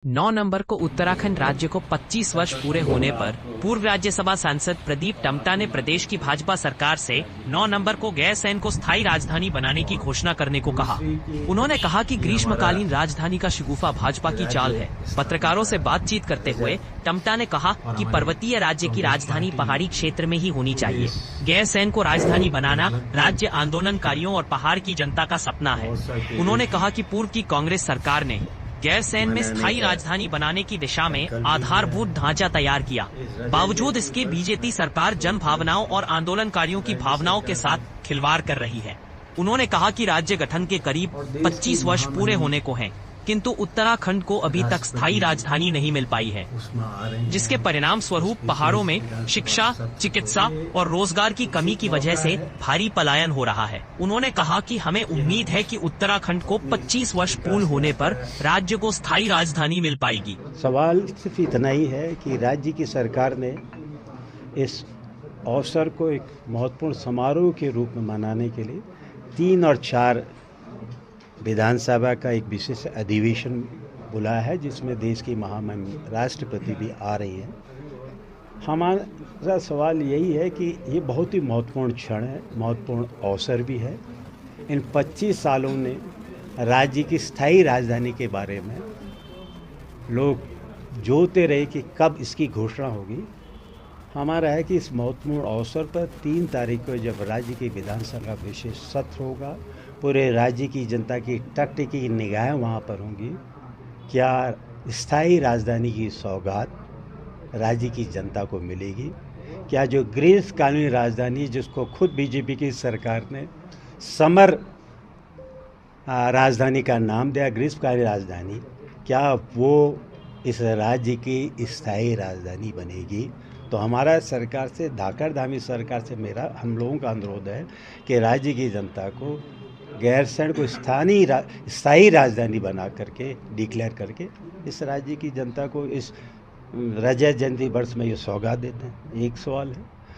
9 नवंबर को उत्तराखंड राज्य को 25 वर्ष पूरे होने पर पूर्व राज्यसभा सांसद प्रदीप टम्टा ने प्रदेश की भाजपा सरकार से 9 नवंबर को गैरसैंण को स्थायी राजधानी बनाने की घोषणा करने को कहा। उन्होंने कहा कि ग्रीष्मकालीन राजधानी का शगुफा भाजपा की चाल है। पत्रकारों से बातचीत करते हुए टम्टा ने कहा कि पर्वतीय राज्य की राजधानी पहाड़ी क्षेत्र में ही होनी चाहिए। गैरसैंण को राजधानी बनाना राज्य आंदोलनकारियों और पहाड़ की जनता का सपना है। उन्होंने कहा कि पूर्व की कांग्रेस सरकार ने गैरसैंण में स्थायी राजधानी बनाने की दिशा में आधारभूत ढांचा तैयार किया। बावजूद इसके बीजेपी सरकार जन भावनाओं और आंदोलनकारियों की भावनाओं के साथ खिलवाड़ कर रही है। उन्होंने कहा कि राज्य गठन के करीब 25 वर्ष पूरे होने को हैं, किंतु उत्तराखंड को अभी तक स्थायी राजधानी नहीं मिल पाई है, जिसके परिणाम स्वरूप पहाड़ों में शिक्षा, चिकित्सा और रोजगार की कमी की वजह से भारी पलायन हो रहा है। उन्होंने कहा कि हमें उम्मीद है कि उत्तराखंड को 25 वर्ष पूर्ण होने पर राज्य को स्थायी राजधानी मिल पाएगी। सवाल सिर्फ इतना ही है कि राज्य की सरकार ने इस अवसर को एक महत्वपूर्ण समारोह के रूप में मनाने के लिए 3 और 4 विधानसभा का एक विशेष अधिवेशन बुलाया है, जिसमें देश की महामहिम राष्ट्रपति भी आ रही है। हमारा सवाल यही है कि ये बहुत ही महत्वपूर्ण क्षण है, महत्वपूर्ण अवसर भी है। इन 25 सालों ने राज्य की स्थायी राजधानी के बारे में लोग जोते रहे कि कब इसकी घोषणा होगी। हमारा है कि इस महत्वपूर्ण अवसर पर 3 तारीख को जब राज्य की विधानसभा विशेष सत्र होगा, पूरे राज्य की जनता की टकटकी निगाहें वहाँ पर होंगी। क्या स्थायी राजधानी की सौगात राज्य की जनता को मिलेगी? क्या जो ग्रीष्मकालीन राजधानी, जिसको खुद बीजेपी की सरकार ने समर राजधानी का नाम दिया, ग्रीष्मकालीन राजधानी, क्या वो इस राज्य की स्थायी राजधानी बनेगी? तो हमारा सरकार से, धाकड़ धामी सरकार से हम लोगों का अनुरोध है कि राज्य की जनता को गैरसैंण को स्थायी राजधानी बना करके डिक्लेयर करके इस राज्य की जनता को इस रजत जयंती वर्ष में ये सौगात देते हैं। एक सवाल है।